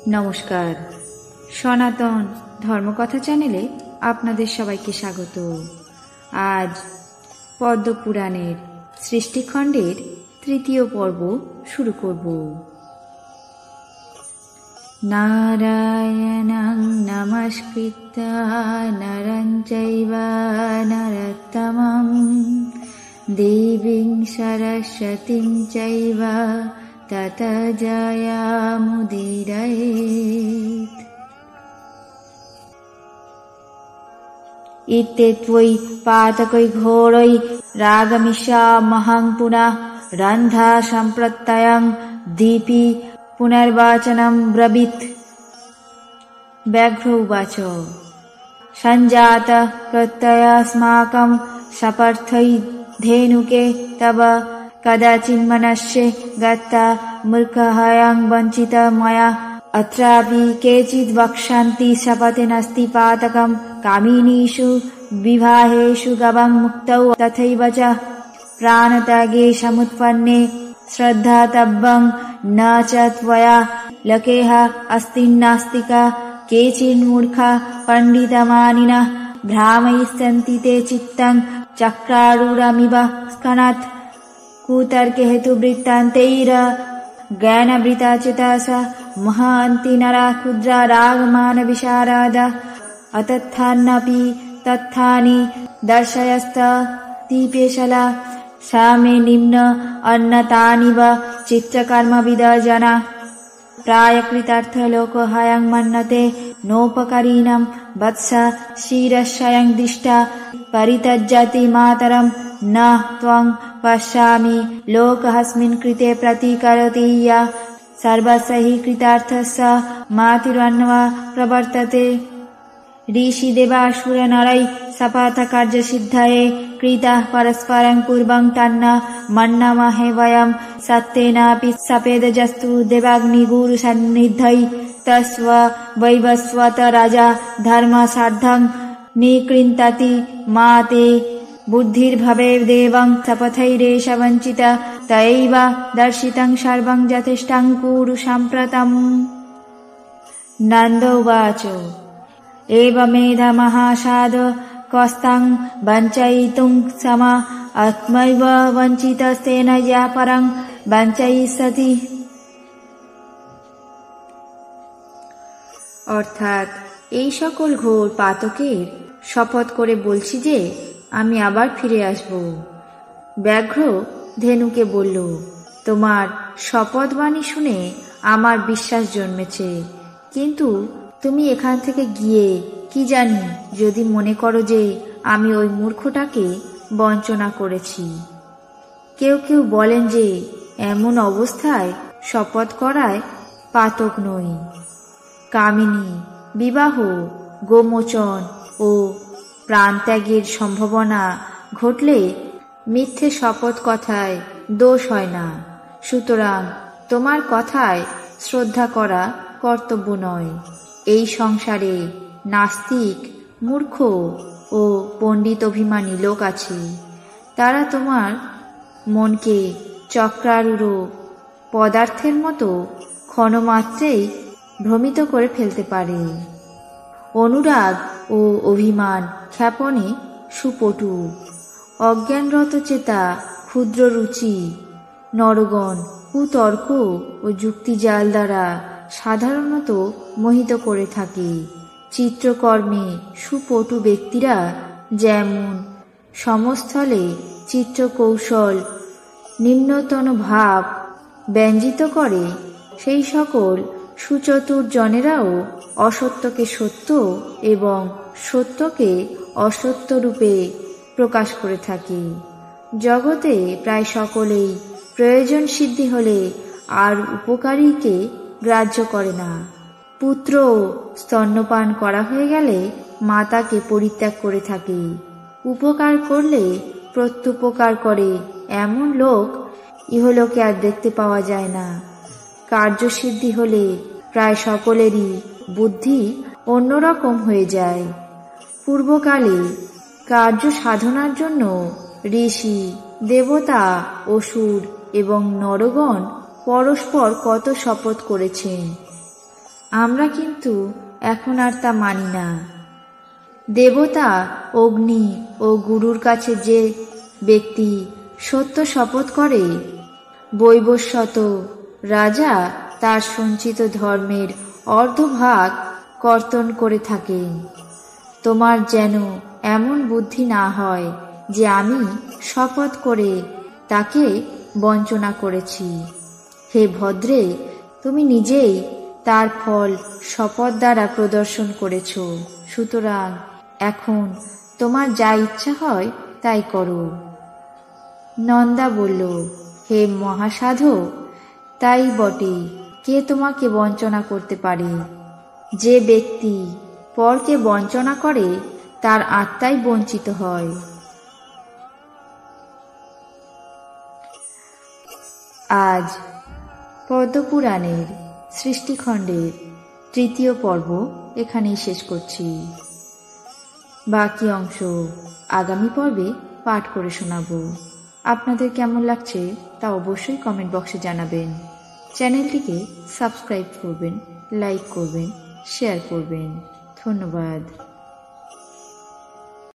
নমস্কার, সনাতন ধর্মকথা চ্যানেলে আপনাদের সবাইকে স্বাগত। আজ পদ্মপুরাণের সৃষ্টিখণ্ডের তৃতীয় পর্ব শুরু করব। নারায়ণং নমস্কৃত্য নরং চৈব নরোত্তমং দেবীং সরস্বতীং চৈব তত জয়ামুদীরয়েৎ। ইত্যেতৈ পাতকৈ ঘোরৈ রাগমিষামহং পুনঃ রন্ধা সম্প্রত্যয়ং দীপি পুনর্বাচনম ব্রবীত। ব্যাঘ্র উবাচ সঞ্জাত প্রত্যয়াস্মাকং সপার্থৈ ধেনুকে তব কদাচিন্মনস্যে গত্তা মূর্খহায়ং বঞ্চিত ময়া অত্রাপি কেচিৎ বক্ষ্যন্তি শপথে নাস্তি পাতকম কামিনীষু বিবাহেষু গবং মুক্তৌ তথৈব চ প্রাণত্যাগে সমুৎপন্নে শ্রদ্ধাতব্যং ন চ ত্বয়া লোকেহ অস্তিন্নাস্তিকা কেচিন্মূর্খা পণ্ডিতমানিনঃ ভ্রাময়িষ্যন্তি তে চিত্তং চক্রারূঢ়মিব স্খলনাৎ কুতর্কে হেতু বৃত্তান্তৈর জ্ঞানবৃতা চেতসা মহান্তি নরা ক্ষুদ্রা রাগমান বিশারদা অতত্থান্নপি তত্থানি দর্শয়স্ততিপেশলা সা মে নিম্ন অন্নতানিব চিত্রকর্মবিদ জনা প্রায়কৃতার্থ লোকহায়ং মন্যতে নোপকারিণাম বৎস শিরস্বয়ং দিষ্টা পরিত্যজ্যতি মাতরম ন ত্বং পশ্যামি লোকহস্মিन् कृते प्रतिकरोति या सर्वस्य हि कृतार्थस्य मातृन्वा प्रवर्तते। ऋषि देवासुर नरै शपथकार्यसिद्धये कृतः परस्परं पूर्वं तन्न मन्नामहे वयं सत्येनापि सपेदजस्तु देवाग्निगुरुसन्निधै तस्व वैवस्वत राजा धर्मसार्धं निकृन्तति माते बुद्धिर्भवेद् देवं शपथैरेष वञ्चित तयैव दर्शितं सर्वं यथेष्टं कुरु साम्प्रतम्। नन्द उवाच एवमेध महासाधु कस्तं वञ्चयितुं सम आत्मैव वञ्चितस्तेन यः परं वञ्चयिष्यति। অর্থাৎ এই সকল ঘোর পাতকের শপথ করে বলছি যে আমি আবার ফিরে আসব। ব্যাঘ্র ধেনুকে বলল, তোমার শপথবাণী শুনে আমার বিশ্বাস জন্মেছে, কিন্তু তুমি এখান থেকে গিয়ে কি জানি যদি মনে করো যে আমি ওই মূর্খটাকে বঞ্চনা করেছি। কেউ কেউ বলেন যে এমন অবস্থায় শপথ করায় পাতক নই। কামিনী, বিবাহ, গোমোচন ও প্রাণত্যাগের সম্ভাবনা ঘটলে মিথ্যে শপথ কথায় দোষ হয় না। সুতরাং তোমার কথায় শ্রদ্ধা করা কর্তব্য নয়। এই সংসারে নাস্তিক, মূর্খ ও পণ্ডিত অভিমানী লোক আছে। তারা তোমার মনকে চক্রারূঢ় পদার্থের মতো ক্ষণমাত্রেই ভ্রমিত করে ফেলতে পারে। অনুরাগ ও অভিমান ক্ষেপণে সুপটু, অজ্ঞানরত চেতা ক্ষুদ্র রুচি, নরগণ কুতর্ক ও যুক্তিজাল দ্বারা সাধারণত মোহিত করে থাকে। চিত্রকর্মে সুপটু ব্যক্তিরা যেমন সমস্থলে চিত্রকৌশল নিম্নতন ভাব ব্যঞ্জিত করে, সেই সকল সুচতুর জনেরাও অসত্যকে সত্য এবং সত্যকে অসত্য রূপে প্রকাশ করে থাকে। জগতে প্রায় সকলেই প্রয়োজন সিদ্ধি হলে আর উপকারীকে গ্রাহ্য করে না। পুত্র স্তন্যপান করা হয়ে গেলে মাতাকে পরিত্যাগ করে থাকে। উপকার করলে প্রত্যুপকার করে এমন লোক ইহলোকে আর দেখতে পাওয়া যায় না। কার্যসিদ্ধি হলে প্রায় সকলেরই বুদ্ধি অন্যরকম হয়ে যায়। পূর্বকালে কার্য সাধনার জন্য ঋষি, দেবতা, অসুর এবং নরগণ পরস্পর কত শপথ করেছেন। আমরা কিন্তু এখন আর তা মানি না। দেবতা, অগ্নি ও গুরুর কাছে যে ব্যক্তি সত্য শপথ করে, বৈবস্বত রাজা তার সঞ্চিত ধর্মের অর্ধভাগ কর্তন করে থাকেন। তোমার যেন এমন বুদ্ধি না হয় যে আমি শপথ করে তাকে বঞ্চনা করেছি। হে ভদ্রে, তুমি নিজেই তার ফল শপথ দ্বারা প্রদর্শন করেছ। সুতরাং এখন তোমার যা ইচ্ছা হয় তাই করো। নন্দা বলল, হে মহাসাধু, তাই বটে। কে তোমাকে বঞ্চনা করতে পারে? যে ব্যক্তি পরকে বঞ্চনা করে তার আত্মাই বঞ্চিত হয়। আজ পদ্মপুরাণের সৃষ্টিখণ্ডের 3য় পর্ব এখানেই শেষ করছি। বাকি অংশ আগামী পর্বে পাঠ করে শোনাবো। আপনাদের কেমন লাগছে তা অবশ্যই কমেন্ট বক্সে জানাবেন। চ্যানেলটিকে সাবস্ক্রাইব করবেন, লাইক করবেন, শেয়ার করবেন। ধন্যবাদ।